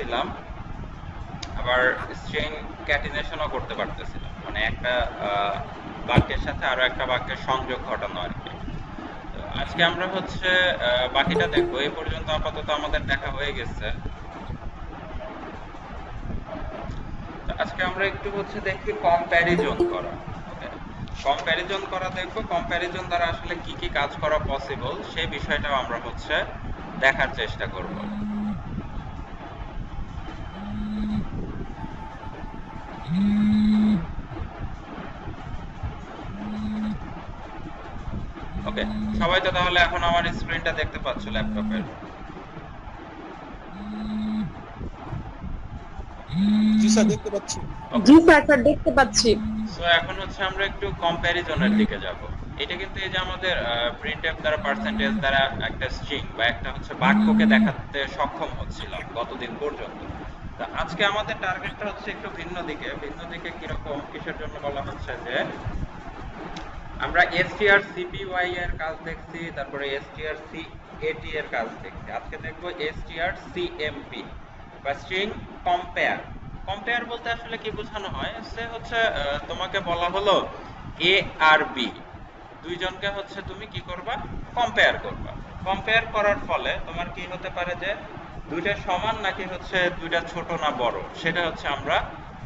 পারতেছিলাম, আবার স্ট্রিং ক্যাটিনেশনও করতে পারতেছিলাম, মানে একটা বাক্যের সাথে আরো একটা বাক্যের সংযোগ ঘটানো আর কি। তো আজকে আমরা হচ্ছে বাকিটা দেখবো। এই পর্যন্ত আপাতত আমাদের দেখা হয়ে গেছে। তো আজকে আমরা একটু হচ্ছে দেখি কম্প্যারিজন করা। ওকে, কম্প্যারিজন করা দেখবো, কম্প্যারিজন দ্বারা আসলে কি কি কাজ করা পসিবল সেই বিষয়টাও আমরা হচ্ছে দেখার চেষ্টা করব। ওকে, সবাই তো তাহলে এখন আমার স্ক্রিনটা দেখতে পাচ্ছ ল্যাপটপের? জি স্যার, দেখতে পাচ্ছি। ওকে, জি স্যার, স্যার দেখতে পাচ্ছি। সো এখন হচ্ছে আমরা একটু কম্প্যারিজনের দিকে যাব। এটা কিন্তু এই যে আমাদের প্রিন্টএফ দ্বারা পার্সেন্টেজ দ্বারা একটা স্ট্রিং বা একটা হচ্ছে বাক্যকে দেখাতে সক্ষম হচ্ছিলাম গতদিন পর্যন্ত। তো আজকে আমাদের টার্গেটটা হচ্ছে একটু ভিন্ন দিকে। ভিন্ন দিকে কিরকম, কিসের জন্য বলা হচ্ছে যে আমরা এসটিআর সিপিওয়াই এর কাজ দেখছি, তারপরে এসটিআর সিএটি এর কাজ দেখছি। আজকে দেখবো এসটিআর সিএমপি বা স্ট্রিং কম্পেয়ার। কম্পেয়ার বলতে আসলে কি বোঝানো হয়, সে হচ্ছে তোমাকে বলা হলো এ আর বি, দুইজনকে হচ্ছে তুমি কি করবা, কম্পেয়ার করবা। কম্পেয়ার করার ফলে তোমার কি হতে পারে যে দুইটা সমান নাকি হচ্ছে দুইটা ছোট না বড়, সেটা হচ্ছে আমরা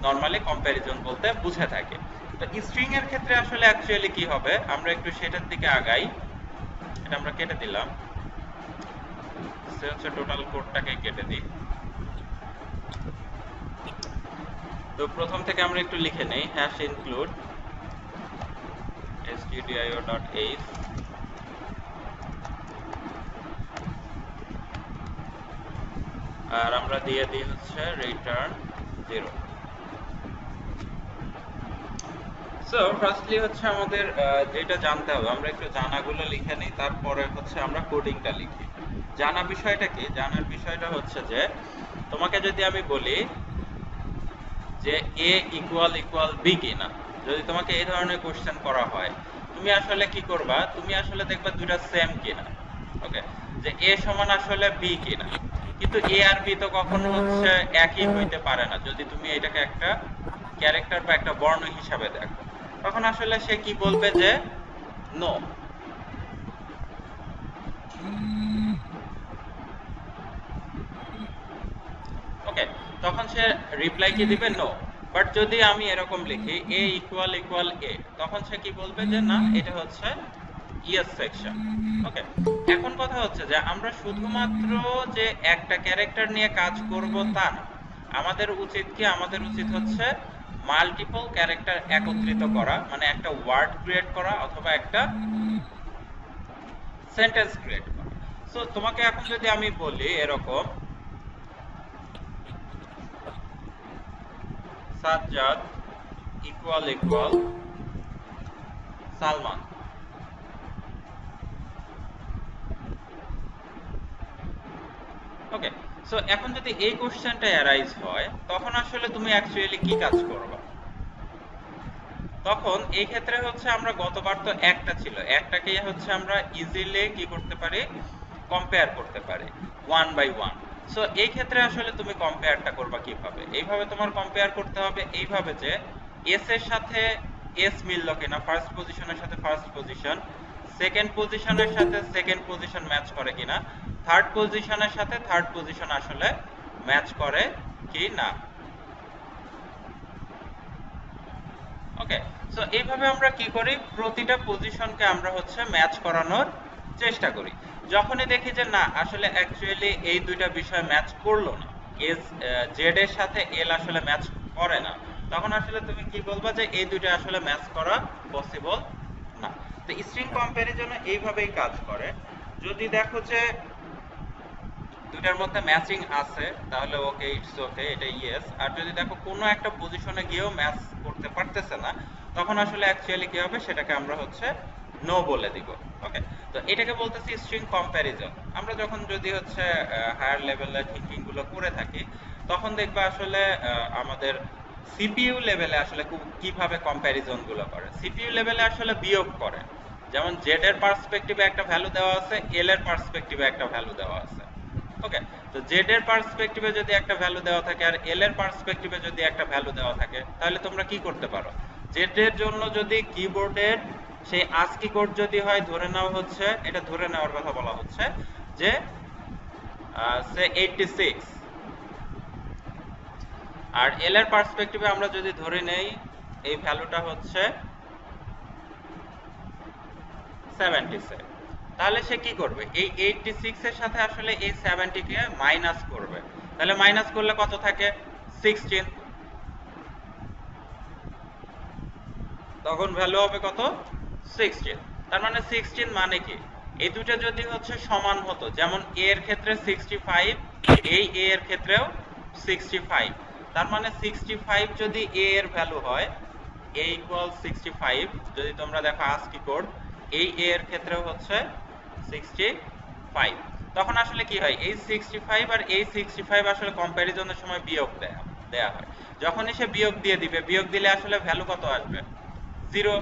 নরমালি কম্প্যারিজন বলতে বুঝে থাকি। তো স্ট্রিং এর ক্ষেত্রে আসলে অ্যাকচুয়ালি কি হবে, আমরা একটু সেটার দিকে আগাই। এটা আমরা কেটে দিলাম, সে হচ্ছে টোটাল কোডটাকে কেটে দিই। তো প্রথম থেকে আমরা একটু লিখে নেই, হ্যাশ ইনক্লুড stdio.h, আর আমরা দিয়ে দিই হচ্ছে রিটার্ন 0। সো ফার্স্টলি হচ্ছে আমাদের যেটা জানতে হবে, আমরা একটু জানাগুলো লিখে নিই, তারপরে হচ্ছে আমরা কোডিংটা লিখি। জানা বিষয়টা কি, জানার বিষয়টা হচ্ছে যে তোমাকে যদি আমি বলি যে এ ইকুয়াল ইকুয়াল বি কিনা, যদি তোমাকে এই ধরনের কোশ্চেন করা হয়, তুমি আসলে কি করবা, তুমি আসলে দেখবা দুইটা সেম কিনা। ওকে, যে এ সমান আসলে বি কিনা। কিন্তু এ আর বি তো কখনো হচ্ছে একই হইতে পারে না, যদি তুমি এটাকে একটা ক্যারেক্টার বা একটা বর্ণ হিসাবে দেখো। তখন আসলে সে কি বলবে যে নো। ওকে, তখন সে রিপ্লাই কি দিবে, নো। বাট যদি আমি এরকম লিখি এ ইকুয়াল ইকুয়াল এ, তখন সে কি বলবে যে না, এটা হচ্ছে ইয়েস সেকশন। ওকে, এখন কথা হচ্ছে যে আমরা শুধুমাত্র যে একটা ক্যারেক্টার নিয়ে কাজ করব তা না, আমাদের উচিত কি, আমাদের উচিত হচ্ছে মাল্টিপল ক্যারেক্টার একত্রিত করা, মানে একটা ওয়ার্ড ক্রিয়েট করা অথবা একটা সেন্টেন্স ক্রিয়েট করা। সো তোমাকে এখন যদি আমি বলি এরকম, সাজ্জাদ ইকুয়াল ইকুয়াল সালমান। ওকে, সো এখন যদি এই কোশ্চেনটা অ্যারাইজ হয়, তখন আসলে তুমি অ্যাকচুয়ালি কি কাজ করবা? তখন এই ক্ষেত্রে হচ্ছে আমরা গতবার তো একটা ছিল, একটাকে হচ্ছে আমরা ইজিলি কি করতে পারি, কম্পেয়ার করতে পারি ওয়ান বাই ওয়ান। সো এই ক্ষেত্রে আসলে তুমি কম্পেয়ারটা করবা কিভাবে? এইভাবে তোমার কম্পেয়ার করতে হবে, এইভাবে যে এস এর সাথে এস মিলল কিনা, ফার্স্ট পজিশনের সাথে ফার্স্ট পজিশন, সেকেন্ড পজিশনের সাথে সেকেন্ড পজিশন ম্যাচ করে কিনা, থার্ড পজিশনের সাথে থার্ড পজিশন আসলে ম্যাচ করে কি না। ওকে, সো এইভাবে আমরা কি করি, প্রতিটা পজিশনকে আমরা হচ্ছে ম্যাচ করানোর চেষ্টা করি। যখনই দেখি যে না, আসলে অ্যাকচুয়ালি এই দুইটা বিষয় ম্যাচ করলো না, এস জেড এর সাথে এল আসলে ম্যাচ করে না, তখন আসলে তুমি কি বলবা যে এই দুইটা আসলে ম্যাচ করা পসিবল না। তো স্ট্রিং কম্প্যারিজনে এইভাবেই কাজ করে। যদি দেখো যে দুইটার মধ্যে ম্যাচিং আছে, তাহলে ওকে, ইটস ওকে, এটা ইয়েস। আর যদি দেখো কোনো একটা পজিশনে গিয়েও ম্যাচ করতে পারতেছে না, তখন আসলে অ্যাকচুয়ালি কি হবে, সেটাকে আমরা হচ্ছে নো বলে দিব। ওকে, তো এটাকে বলতেছি স্ট্রিং কম্প্যারিজন। আমরা যখন যদি হচ্ছে হায়ার লেভেলের থিঙ্কিং গুলো করে থাকি, তখন দেখবা আসলে আমাদের সিপিইউ লেভেলে আসলে কিভাবে কম্প্যারিজন গুলো করে। সিপিইউ লেভেলে আসলে বিয়োগ করে, যেমন জেড এর পার্সপেক্টিভে একটা ভ্যালু দেওয়া আছে, এল এর পার্সপেক্টিভে একটা ভ্যালু দেওয়া আছে। ওকে, তো জেড এর পার্সপেক্টিভে যদি একটা ভ্যালু দেওয়া থাকে আর এল এর পার্সপেক্টিভে যদি একটা ভ্যালু দেওয়া থাকে, তাহলে তোমরা কি করতে পারো? জেড এর জন্য যদি কিবোর্ডের সেই আস্কি কোড যদি হয়, ধরে নাও হচ্ছে, এটা ধরে নেওয়ার কথা বলা হচ্ছে যে সে 86, আর এল এর পার্সপেক্টিভে আমরা যদি ধরে নেই এই ভ্যালুটা হচ্ছে 76, তাহলে সে কি করবে? এই 86 এর সাথে আসলে এই 70 কে মাইনাস করবে। তাহলে মাইনাস করলে কত থাকে? 16। তখন ভ্যালু হবে কত? 16। তার মানে 16 মানে কি? এই দুটো যদি হচ্ছে সমান হতো, যেমন এ এর ক্ষেত্রে 65, এই এ এর ক্ষেত্রেও 65, তার মানে 65 যদি এ এর ভ্যালু হয়, a ইকুয়াল 65, যদি তোমরা দেখো আস্কি কোড, এই এ এর ক্ষেত্রেও হচ্ছে 65, তখন আসলে কি হয়? এই 65 আর এই 65 আসলে কম্প্যারিজনের সময় বিয়োগ দেয়া হয়। যখনই সে বিয়োগ দিয়ে দিবে, বিয়োগ দিলে আসলে ভ্যালু কত আসবে? 0।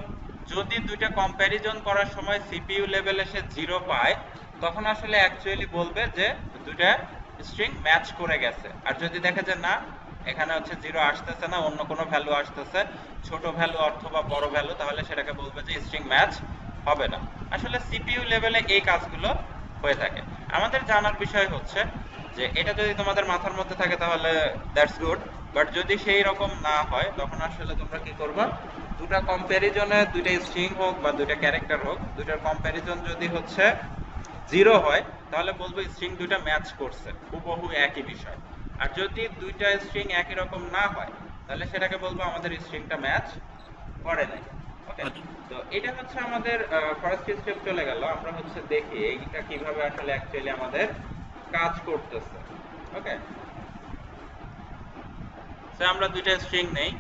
যদি দুইটা কম্প্যারিজন করার সময় সিপিইউ লেভেলে সে 0 পায়, তখন আসলে অ্যাকচুয়ালি বলবে যে দুইটা স্ট্রিং ম্যাচ করে গেছে। আর যদি দেখে যে না, এখানে হচ্ছে 0 আসতেছে না, অন্য কোনো ভ্যালু আসতেছে, ছোট ভ্যালু অথবা বড় ভ্যালু, তাহলে সেটাকে বলবে যে স্ট্রিং ম্যাচ হবে না। আসলে সিপিইউ লেভেলে এই কাজগুলো হয়ে থাকে। আমাদের জানার বিষয় হচ্ছে যে এটা যদি তোমাদের মাথার মধ্যে থাকে তাহলে দ্যাটস গুড, বাট যদি সেই রকম না হয়, তখন আসলে তোমরা কি করবা? দুটা কম্প্যারিজনে, দুইটা স্ট্রিং হোক বা দুইটা ক্যারেক্টার হোক, দুইটার কম্প্যারিজন যদি হচ্ছে 0 হয়, তাহলে বলবো স্ট্রিং দুইটা ম্যাচ করছে, হুবহু একই বিষয়। আর যদি দুইটা স্ট্রিং একই রকম না হয়, তাহলে সেটাকে বলবো আমাদের স্ট্রিংটা ম্যাচ করে নাই। ওকে, তো এটা হচ্ছে আমাদের ফার্স্ট স্টেপ চলে গেল। আমরা হচ্ছে দেখি এইটা কিভাবে আসলে অ্যাকচুয়ালি আমাদের কাজ করতেছে। ওকে, সো আমরা দুইটা স্ট্রিং নেই,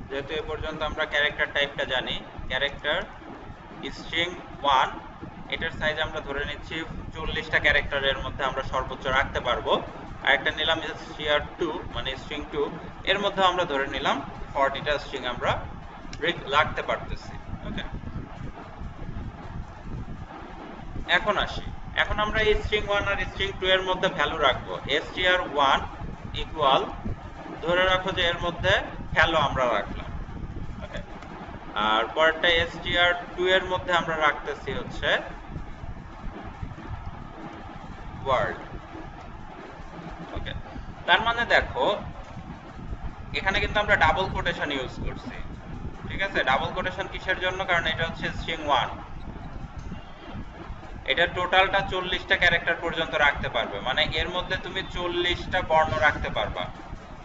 যেহেতু এ পর্যন্ত আমরা ক্যারেক্টার টাইপটা জানি। ক্যারেক্টার স্ট্রিং 1, এটার সাইজ আমরা ধরে নিচ্ছি 40টা ক্যারেক্টারের মধ্যে আমরা সর্বোচ্চ রাখতে পারবো। আর একটা নিলাম str2, মানে স্ট্রিং 2, এর মধ্যে আমরা ধরে নিলাম 40টা স্ট্রিং আমরা রাখতে পারতেছি। ওকে, এখন আসি, এখন আমরা এই স্ট্রিং 1 আর স্ট্রিং 2 এর মধ্যে ভ্যালু রাখবো। str1 ইকুয়াল, ধরে রাখো যে এর মধ্যে হ্যালো আমরা রাখলাম। ওকে, আর পরেরটা str2 এর মধ্যে আমরা রাখতেছি হচ্ছে ওয়ার্ড। ওকে, তার মানে দেখো এখানে কিন্তু আমরা ডাবল কোটেশন ইউজ করছি। ঠিক আছে, ডাবল কোটেশন কিসের জন্য? কারণ এটা হচ্ছে স্ট্রিং 1, এটা টোটালটা 40টা ক্যারেক্টার পর্যন্ত রাখতে পারবে, মানে এর মধ্যে তুমি 40টা বর্ণ রাখতে পারবা।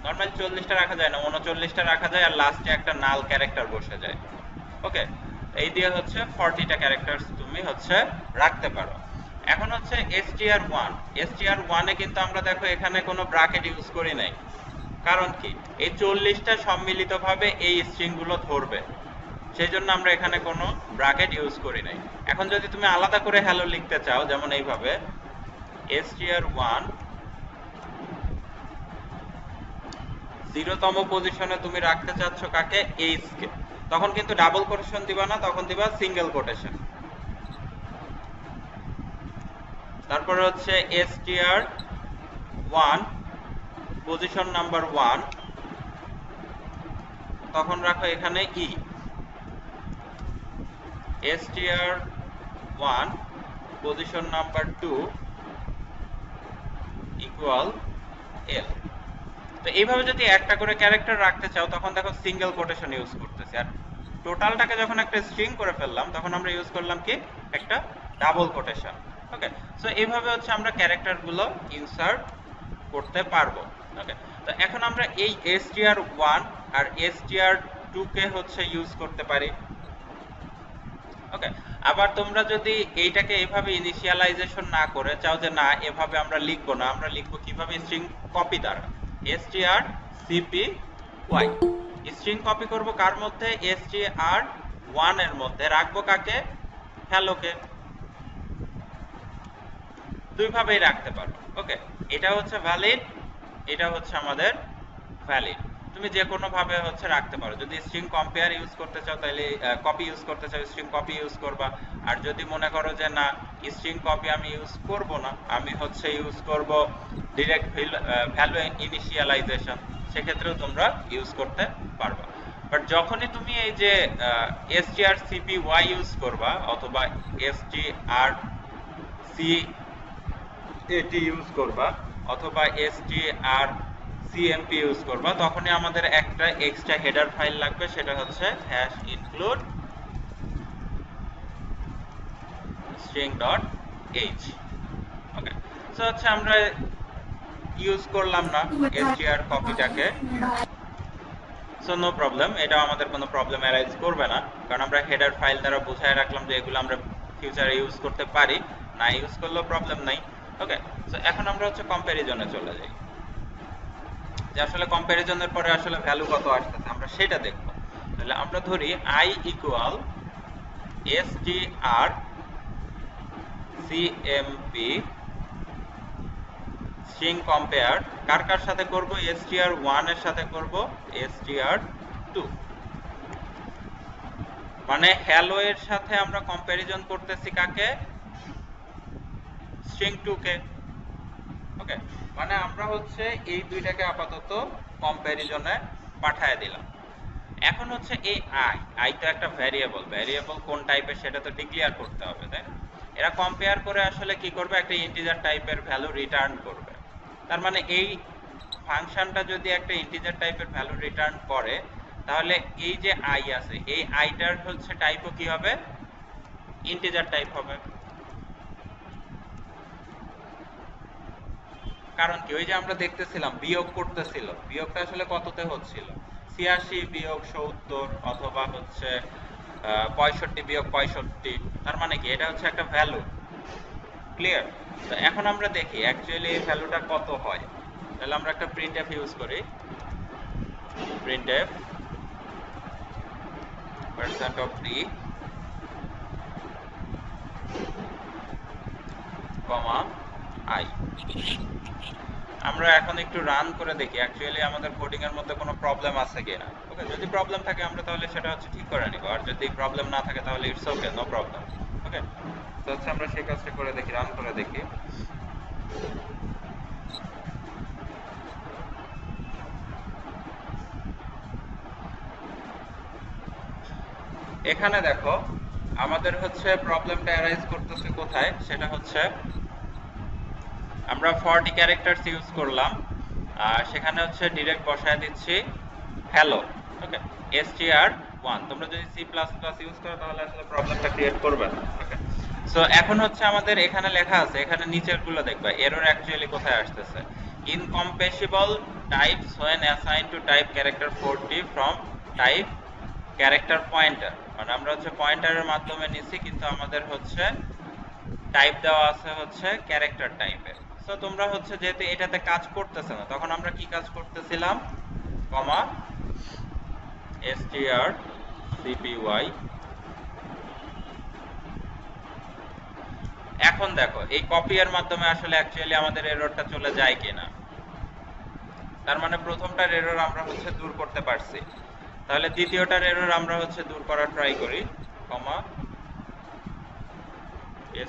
নরমালি 40টা রাখা যায় না, 39টা রাখা যায়, আর লাস্টে একটা নাল ক্যারেক্টার বসে যায়। ওকে, এই দিয়ে হচ্ছে 40টা ক্যারেক্টার তুমি হচ্ছে রাখতে পারো। এখন হচ্ছে str1, str1 এ কিন্তু আমরা দেখো এখানে কোনো ব্র্যাকেট ইউজ করি নাই। কারণ কি? এই 40টা সম্মিলিতভাবে এই স্ট্রিং গুলো ধরবে, সেই জন্য আমরা এখানে কোনো ব্র্যাকেট ইউজ করি নাই। এখন যদি তুমি আলাদা করে হ্যালো লিখতে চাও, যেমন এইভাবে str1 0তম পজিশনে তুমি রাখতে চাচ্ছ কাকে? এইচ কে, তখন কিন্তু ডাবল কোটেশন দিবা না, তখন দিবা সিঙ্গেল কোটেশন। তারপরে হচ্ছে str1 পজিশন নাম্বার 1, তখন রাখো এখানে ই। str1 পজিশন নাম্বার 2 ইকুয়াল এল। তো এইভাবে যদি একটা করে ক্যারেক্টার রাখতে চাও, তখন দেখো সিঙ্গেল কোটেশন ইউজ করতেছি, আর টোটালটাকে যখন একটা স্ট্রিং করে ফেললাম, তখন আমরা ইউজ করলাম কি? একটা ডাবল কোটেশন। ওকে, সো এইভাবে হচ্ছে আমরা ক্যারেক্টার গুলো ইনসার্ট করতে পারবো। ওকে, তো এখন আমরা এই str1 আর str2 কে হচ্ছে ইউজ করতে পারি। ওকে, আবার তোমরা যদি এইটাকে এইভাবে ইনিশিয়ালাইজেশন না করে চাও যে না এভাবে আমরা লিখবো না, আমরা লিখবো কিভাবে? স্ট্রিং কপি দ্বারা। strcpy, স্ট্রিং কপি করব কার মধ্যে? str1 এর মধ্যে রাখবো কাকে? হ্যালোকে। দুই ভাবেই রাখতে পারো। ওকে, এটা হচ্ছে ভ্যালিড, এটা হচ্ছে আমাদের ভ্যালিড। তুমি যে কোনো ভাবে হচ্ছে রাখতে পারো। যদি স্ট্রিং কম্পেয়ার ইউজ করতে চাও তাহলে কপি ইউজ করতে চাও স্ট্রিং কপি ইউজ করবা। আর যদি মনে করো যে না স্ট্রিং কপি আমি ইউজ করব না, আমি হচ্ছে ইউজ করব ডিরেক্ট ভ্যালু ইনিশিয়ালাইজেশন, সেক্ষেত্রেও তোমরা ইউজ করতে পারবা। বাট যখনই তুমি এই যে strcpy ইউজ করবা অথবা strcat ইউজ করবা অথবা strcmp ইউজ করবা, তখনই আমাদের একটা এক্সট্রা হেডার ফাইল লাগবে, সেটা হচ্ছে #include string.h। ওকে, সো হচ্ছে আমরা ইউজ করলাম না str কপিটাকে, সো নো প্রবলেম, এটা আমাদের কোনো প্রবলেম অ্যারাইজ করবে না, কারণ আমরা হেডার ফাইল দ্বারা বোঝায় রাখলাম যে এগুলো আমরা ফিউচারে ইউজ করতে পারি, না ইউজ করলেও প্রবলেম নাই। ওকে, সো এখন আমরা হচ্ছে কম্প্যারিজনে চলে যাই, যে আসলে কম্প্যারিজনের পরে আসলে ভ্যালু কত আসতেছে আমরা সেটা দেখব। তাহলে আমরা ধরি i equal strcmp string compare, কার কার সাথে করব, str1 এর সাথে করব str2, মানে হ্যালো এর সাথে আমরা কম্প্যারিজন করতেছি কাকে, string2 কে। ওকে, মানে আমরা হচ্ছে এই দুইটাকে আপাতত কম্প্যারিজনে পাঠায় দিলাম। এখন হচ্ছে এই i তো একটা ভ্যারিয়েবল, ভ্যারিয়েবল কোন টাইপের সেটা তো ডিক্লেয়ার করতে হবে, তাই না? এরা কম্পেয়ার করে আসলে কি করবে, একটা ইন্টিজার টাইপের ভ্যালু রিটার্ন করবে। তার মানে এই ফাংশনটা যদি একটা ইন্টিজার টাইপের ভ্যালু রিটার্ন করে, তাহলে এই যে i আছে এই iটার হচ্ছে টাইপও কি হবে, ইন্টিজার টাইপ হবে। কারণ কি, ওই যে আমরা দেখতেছিলাম বিয়োগ করতেছিল, বিয়োগটা আসলে কততে হচ্ছিল, 86 বিয়োগ 70 অথবা হচ্ছে 65 বিয়োগ 65, তার মানে কি এটা হচ্ছে একটা ভ্যালু। ক্লিয়ার? তো এখন আমরা দেখি অ্যাকচুয়ালি এই ভ্যালুটা কত হয়। তাহলে আমরা একটা প্রিন্টএফ ইউজ করি, প্রিন্টএফ %d, i। আমরা এখন একটু রান করে দেখি অ্যাকচুয়ালি আমাদের কোডিং এর মধ্যে কোনো প্রবলেম আছে কিনা। ওকে, যদি প্রবলেম থাকে আমরা তাহলে সেটা হচ্ছে ঠিক করে নিব, আর যদি প্রবলেম না থাকে তাহলে ইটস ওকে, নো প্রবলেম। ওকে, তো হচ্ছে আমরা সেই কাজটা করে দেখি, রান করে দেখি। এখানে দেখো আমাদের হচ্ছে প্রবলেমটা অ্যারাইজ করতেছে কোথায়, সেটা হচ্ছে আমরা 40 ক্যারেক্টারস ইউজ করলাম, আর সেখানে হচ্ছে ডিরেক্ট বসায় দিচ্ছি হ্যালো। ওকে, str1। তোমরা যদি C++ ইউজ করো তাহলে আসলে প্রবলেমটা ক্রিয়েট করবে না। ওকে, সো এখন হচ্ছে আমাদের এখানে লেখা আছে, এখানে নিচের গুলো দেখবা এরর অ্যাকচুয়ালি কোথায় আসতেছে, ইনকম্প্যাটিবল types when assigned to type character 40 from type character pointer, মানে আমরা হচ্ছে পয়েন্টারের মাধ্যমে নিছি কিন্তু আমাদের হচ্ছে টাইপ দেওয়া আছে হচ্ছে ক্যারেক্টার টাইপের। সো তোমরা হচ্ছে যেহেতু এটাতে কাজ করতেছে না, তখন আমরা কি কাজ করতেছিলাম, কমা strcpy। এখন দেখো এই কপি এর মাধ্যমে আসলে অ্যাকচুয়ালি আমাদের এররটা চলে যায় কিনা। তার মানে প্রথমটার এরর আমরা হচ্ছে দূর করতে পারছি, তাহলে দ্বিতীয়টার এরর আমরা হচ্ছে দূর করার ট্রাই করি, কমা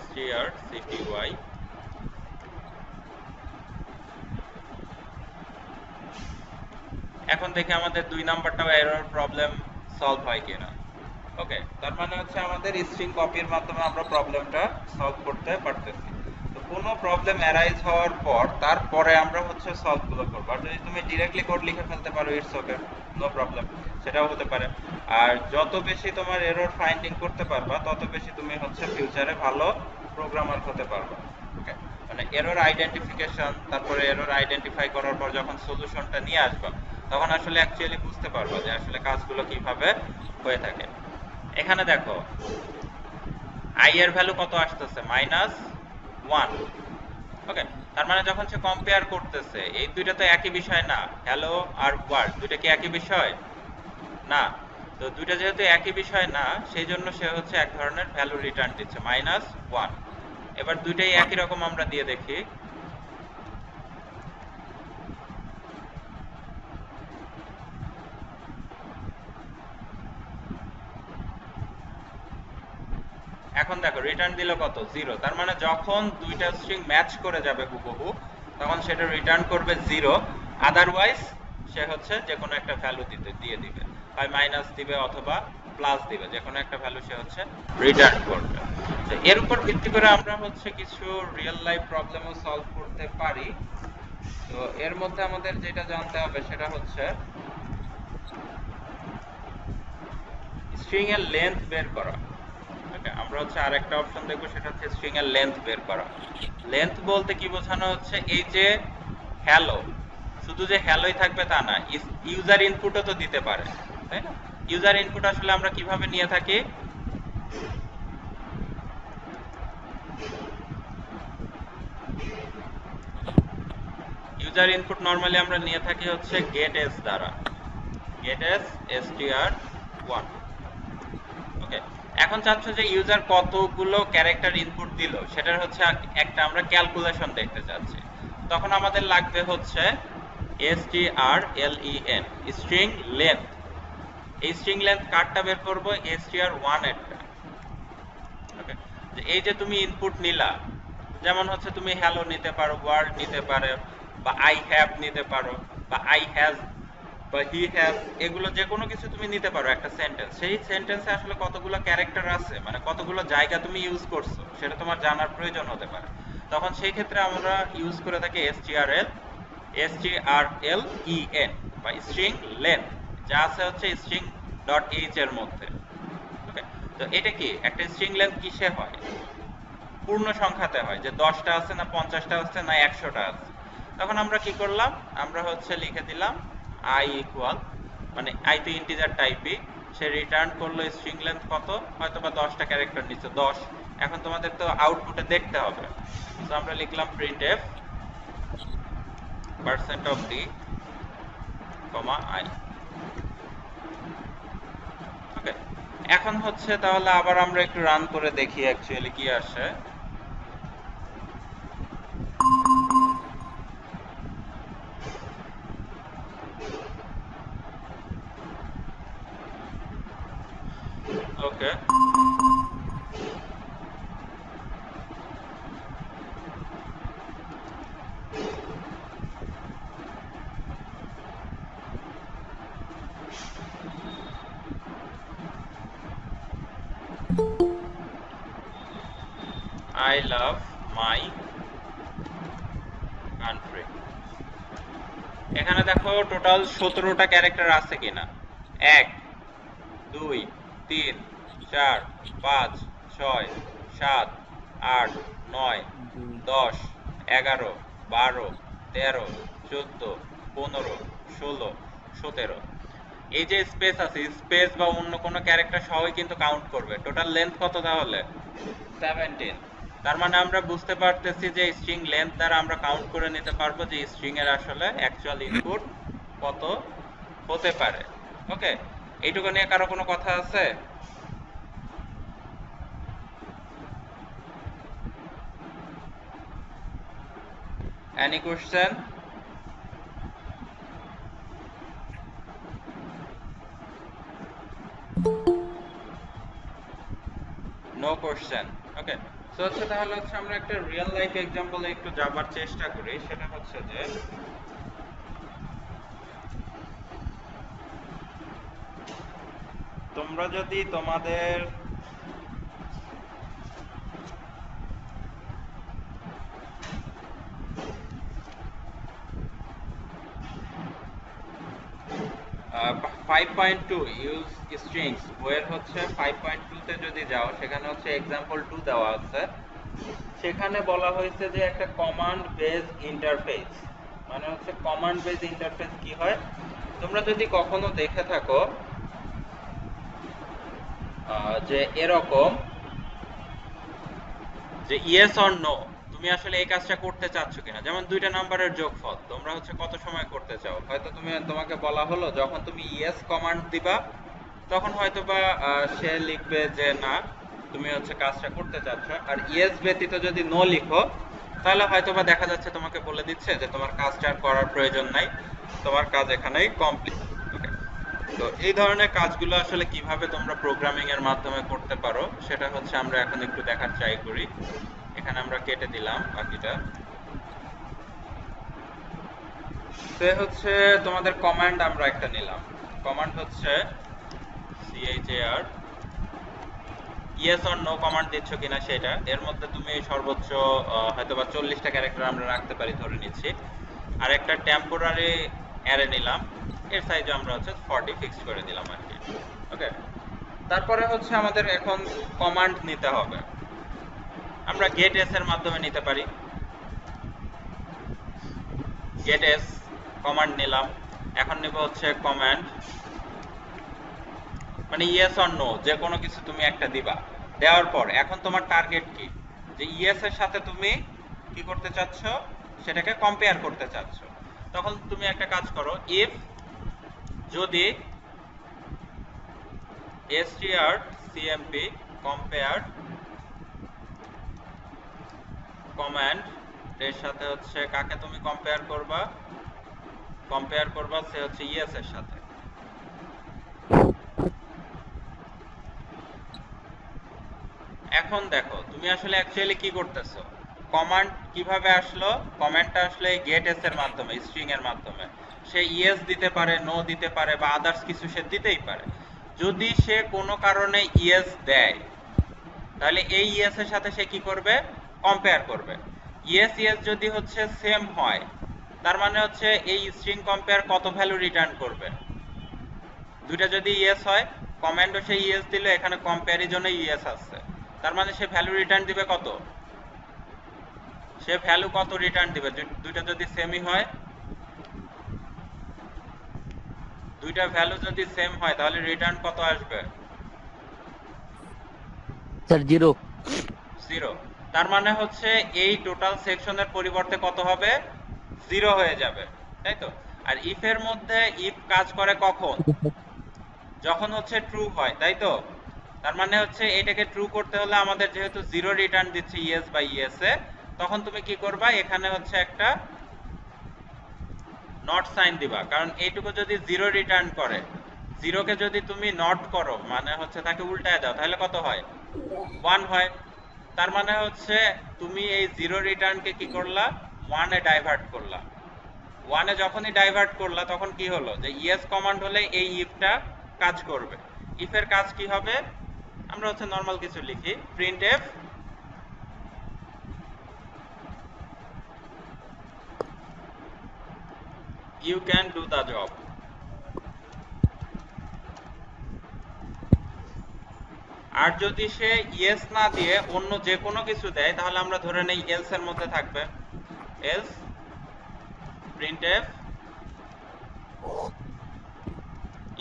strcpy। এখন দেখি আমাদের 2 নাম্বারটাও এরর প্রবলেম সলভ হয় কিনা। ওকে, তার মানে হচ্ছে আমাদের স্ট্রিং কপির মাধ্যমে আমরা প্রবলেমটা সলভ করতে পারতেছি। তো কোনো প্রবলেম অ্যারাইজ হওয়ার পর তারপরে আমরা হচ্ছে সলভ গুলো করব। আর যদি তুমি ডাইরেক্টলি কোড লিখে ফেলতে পারো ইটস ওকে, নো প্রবলেম, সেটাও হতে পারে। আর যত বেশি তোমার এরর ফাইন্ডিং করতে পারবা তত বেশি তুমি হচ্ছে ফিউচারে ভালো প্রোগ্রামার হতে পারবা। ওকে, মানে এরর আইডেন্টিফিকেশন, তারপরে এরর আইডেন্টিফাই করার পর যখন সলিউশনটা নিয়ে আসবা তখন আসলে অ্যাকচুয়ালি বুঝতে পারবা যে আসলে কাজগুলো কিভাবে হয়ে থাকে। এখানে দেখো i এর ভ্যালু কত আসতেছে, -1। ওকে, তার মানে যখন সে কম্পেয়ার করতেছে এই দুইটা তো একই বিষয় না, হ্যালো আর ওয়ার্ল্ড দুইটা কি একই বিষয় না? তো দুইটা যেহেতু একই বিষয় না, সেই জন্য সে হচ্ছে এক ধরনের ভ্যালু রিটার্ন দিচ্ছে -1। এবার দুইটাই একই রকম আমরা দিয়ে দেখি, এখন দেখো রিটার্ন দিল কত 0, তার মানে যখন দুইটা স্ট্রিং ম্যাচ করে যাবে হুবহু তখন সেটা রিটার্ন করবে 0, আদারওয়াইজ সে হচ্ছে যে কোনো একটা ভ্যালু দিয়ে দিবে, হয় মাইনাস দিবে অথবা প্লাস দিবে, যে কোনো একটা ভ্যালু সে হচ্ছে রিটার্ন করবে। তো এর উপর ভিত্তি করে আমরা হচ্ছে কিছু রিয়েল লাইফ প্রবলেমও সলভ করতে পারি। তো এর মধ্যে আমাদের যেটা জানতে হবে সেটা হচ্ছে স্ট্রিং এর লেন্থ বের করা। ওকে, আমরা হচ্ছে আরেকটা অপশন দেখবো, সেটা হচ্ছে স্ট্রিং এর লেন্থ বের করা। লেন্থ বলতে কি বোঝানো হচ্ছে, এই যে হ্যালো, শুধু যে হ্যালোই থাকবে তা না, ইউজার ইনপুটও তো দিতে পারে, তাই না? ইউজার ইনপুট আসলে আমরা কিভাবে নিয়ে থাকি? ইউজার ইনপুট নরমালি আমরা নিয়ে থাকি হচ্ছে গেট এস দ্বারা, গেট এস str1। ওকে, এখন চাচ্ছ যে ইউজার কতগুলো ক্যারেক্টার ইনপুট দিল সেটার হচ্ছে একটা আমরা ক্যালকুলেশন দেখতে চাচ্ছি। তখন আমাদের লাগবে হচ্ছে strlen, স্ট্রিং লেন্থ। এই স্ট্রিং লেন্থ কারটা বের করব, str1 এরটা। ওকে, এই যে তুমি ইনপুট নিলা, যেমন হচ্ছে তুমি হ্যালো নিতে পারো, ওয়ার্ড নিতে পারো, বা আই হ্যাভ নিতে পারো, বা আই হ্যাজ, বা হি হ্যাজ, এগুলো যে কোনো কিছু তুমি নিতে পারো একটা সেন্টেন্স। সেই সেন্টেন্সে আসলে কতগুলো ক্যারেক্টার আছে, মানে কতগুলো জায়গা তুমি ইউজ করছো সেটা তোমার জানার প্রয়োজন হতে পারে। তখন সেই ক্ষেত্রে আমরা ইউজ করে থাকি strlen, বা স্ট্রিং লেন্থ, যা আছে হচ্ছে স্ট্রিং ডট এইচ এর মধ্যে। ওকে, তো এটা কি একটা স্ট্রিং লেন্থ কিসে হয়? পূর্ণ সংখ্যাতে হয়, যে 10টা আছে না 50টা আছে না 100টা আছে। তখন আমরা কি করলাম, আমরা হচ্ছে লিখে দিলাম i ইকুয়াল, মানে i তো ইন্টিজার টাইপই, সে রিটার্ন করলো স্ট্রিং লেন্থ কত, হয়তো বা 10টা ক্যারেক্টার নিচ্ছে 10। এখন তোমাদের তো আউটপুটে দেখতে হবে, তো আমরা লিখলাম printf %d, i। ওকে, এখন হচ্ছে তাহলে আবার আমরা একটু রান করে দেখি অ্যাকচুয়ালি কি আসে। ওকে, I love my country। এখানে দেখো টোটাল 17টা ক্যারেক্টার আছে কিনা। 1 2 3 4 5 6 7 8 9 10 11 12 13 14 15 16 17। এই যে স্পেস আছে, স্পেস বা অন্য কোনো ক্যারেক্টার সহই কিন্তু কাউন্ট করবে। টোটাল লেন্থ কত তাহলে? 17। তার মানে আমরা বুঝতে পারতেছি যে স্ট্রিং লেন্থ দ্বারা আমরা কাউন্ট করে নিতে পারবো যে স্ট্রিং এর আসলে অ্যাকচুয়াল ইনপুট কত হতে পারে। ওকে, এইটুকু নিয়ে কারো কোনো কথা আছে? Any question? No question. Okay, so হচ্ছে তাহলে হচ্ছে আমরা একটা রিয়েল লাইফ এক্সাম্পলে একটু যাবার চেষ্টা করি। সেটা হচ্ছে যে তোমরা যদি তোমাদের আহ, 5.2 ইউজ স্ট্রিংস বইয়ের হচ্ছে 5.2 তে যদি যাও, সেখানে হচ্ছে এক্সাম্পল 2 দেওয়া আছে। সেখানে বলা হয়েছে যে একটা কমান্ড বেজ ইন্টারফেস, মানে হচ্ছে কমান্ড বেজ ইন্টারফেস কি হয়, তোমরা যদি কখনো দেখে থাকো যে এরকম, যে ইয়েস অর নো, তুমি আসলে এই কাজটা করতে চাচ্ছ কিনা। যেমন দুইটা নাম্বারের যোগফল তোমরা হচ্ছে কত সময় করতে চাও, হয়তো তোমাকে বলা হলো যখন তুমি ইয়েস কমান্ড দিবা তখন হয়তো বা সে লিখবে যে না, তুমি হচ্ছে কাজটা করতে চাচ্ছ। আর ইয়েস ব্যতীত যদি নো লিখো তাহলে হয়তো বা দেখা যাচ্ছে তোমাকে বলে দিচ্ছে যে তোমার কাজটা আর করার প্রয়োজন নাই, তোমার কাজ এখানেই কমপ্লিট। ওকে, তো এই ধরনের কাজগুলো আসলে কিভাবে তোমরা প্রোগ্রামিং এর মাধ্যমে করতে পারো সেটা হচ্ছে আমরা এখন একটু দেখার ট্রাই করি। এখানে আমরা কেটে দিলাম বাকিটা। সে হচ্ছে তোমাদের কমান্ড আমরা একটা নিলাম। কমান্ড হচ্ছে char yes or no command দিচ্ছ কিনা সেটা। এর মধ্যে তুমি সর্বোচ্চ হয়তোবা 40টা ক্যারেক্টার আমরা রাখতে পারি ধরে নিচ্ছি। আর একটা টেম্পোরারি অ্যারে নিলাম, এর সাইজ আমরা হচ্ছে 40 ফিক্স করে দিলাম আর কি। ওকে, তারপরে হচ্ছে আমাদের এখন কমান্ড নিতে হবে। আমরা গেট এস এর মাধ্যমে নিতে পারি। গেট এস কমান্ড নিলাম। এখন নিব হচ্ছে কমান্ড, মানে ইয়েস অর নো যে কোনো কিছু তুমি একটা দিবা। দেওয়ার পর এখন তোমার টার্গেট কি, যে ইয়েস এর সাথে তুমি কি করতে চাচ্ছ, সেটাকে কম্পেয়ার করতে চাচ্ছ। তখন তুমি একটা কাজ করো, ইফ যদি strcmp কম্পেয়ার কমান্ড এর সাথে হচ্ছে কাকে তুমি কম্পেয়ার করবা, কম্পেয়ার করবা সে হচ্ছে ইয়েস এর সাথে। এখন দেখো তুমি আসলে অ্যাকচুয়ালি কি করতেছো, কমান্ড কিভাবে আসলো, কমান্ডটা আসলে গেট এস এর মাধ্যমে, স্ট্রিং এর মাধ্যমে। সে ইয়েস দিতে পারে, নো দিতে পারে, বা আদার্স কিছু সে দিতেই পারে। যদি সে কোনো কারণে ইয়েস দেয় তাহলে এই ইয়েস এর সাথে সে কি করবে, কম্পেয়ার করবে। ইয়েস ইয়েস যদি হচ্ছে সেম হয় তার মানে হচ্ছে এই স্ট্রিং কম্পেয়ার কত ভ্যালু রিটার্ন করবে। দুইটা যদি ইয়েস হয়, কমান্ডও সে ইয়েস দিলে, এখানে কম্প্যারিজনে ইয়েস আসছে, তার মানে সে ভ্যালু রিটার্ন দিবে কত, সে ভ্যালু কত রিটার্ন দিবে। দুইটা যদি সেমই হয়, দুইটা ভ্যালু যদি সেম হয় তাহলে রিটার্ন কত আসবে, স্যার 0। 0। তার মানে হচ্ছে এই টোটাল সেকশনের পরিবর্তে কত হবে, 0 হয়ে যাবে, তাই তো। আর ইফ এর মধ্যে ইফ কাজ করে কখন, যখন হচ্ছে ট্রু হয়, তাই তো। তার মানে হচ্ছে এটাকে ট্রু করতে হলে আমাদের যেহেতু 0 রিটার্ন দিচ্ছে ইয়েস বা ইয়েস এ, তখন তুমি কি করবা, এখানে হচ্ছে একটা নট সাইন দিবা। কারণ এইটুকু যদি 0 রিটার্ন করে, 0 কে যদি তুমি নট করো মানে হচ্ছে তাকে উল্টায় দাও, তাহলে কত হয়, 1 হয়। তার মানে হচ্ছে তুমি এই 0 রিটার্নকে কি করলা, 1 এ ডাইভার্ট করলা। 1 এ যখনই ডাইভার্ট করলা তখন কি হলো, যে ইয়েস কমান্ড হলে এই ইফটা কাজ করবে। ইফের কাজ কি হবে, আমরা হচ্ছে নরমাল কিছু লিখি, printf you can do the job. আর যদি সে ইয়েস না দিয়ে অন্য যে কোনো কিছু দেয় তাহলে আমরা ধরে নেই এলস এর মধ্যে থাকবে, else printf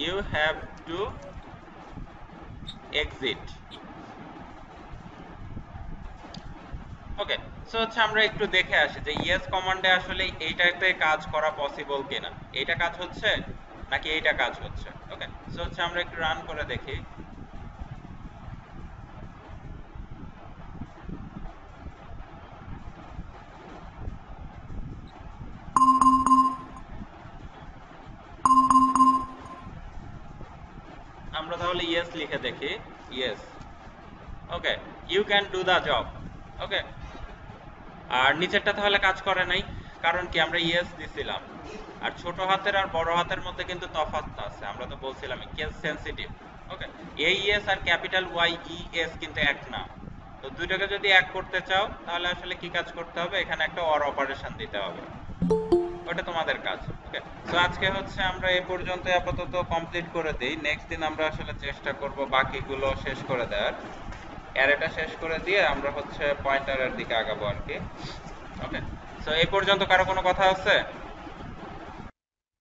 you have to exit. Okay, so হচ্ছে আমরা একটু দেখে আসি যে ইয়েস কমান্ডে আসলে এইটাতে কাজ করা পসিবল কিনা, এইটা কাজ হচ্ছে নাকি এইটা কাজ হচ্ছে। ওকে, সো হচ্ছে আমরা একটু রান করে দেখি। আমরা তাহলে ইয়েস লিখে দেখি, yes. Okay, you can do the job. Okay, আর নিচেরটা তাহলে কাজ করে নাই, কারণ কি আমরা ইয়েস দিছিলাম। আর ছোট হাতের আর বড় হাতের মধ্যে কিন্তু তফাৎ আছে, আমরা তো বলছিলাম কেস সেনসিটিভ। ওকে, এই ইএস আর ক্যাপিটাল ওয়াই ই এস কিন্তু এক না। তো দুইটাকে যদি এক করতে চাও তাহলে আসলে কি কাজ করতে হবে, এখানে একটা অর অপারেশন দিতে হবে, ওটা তোমাদের কাজ। ওকে, সো আজকে হচ্ছে আমরা এই পর্যন্ত আপাতত কমপ্লিট করে দেই। নেক্সট দিন আমরা আসলে চেষ্টা করব বাকিগুলো শেষ করে দেওয়ার, অ্যারেটা শেষ করে দিয়ে আমরা হচ্ছে পয়েন্টারের দিকে আগাবো আর কি। ওকে, সো এই পর্যন্ত কারো কোনো কথা আছে?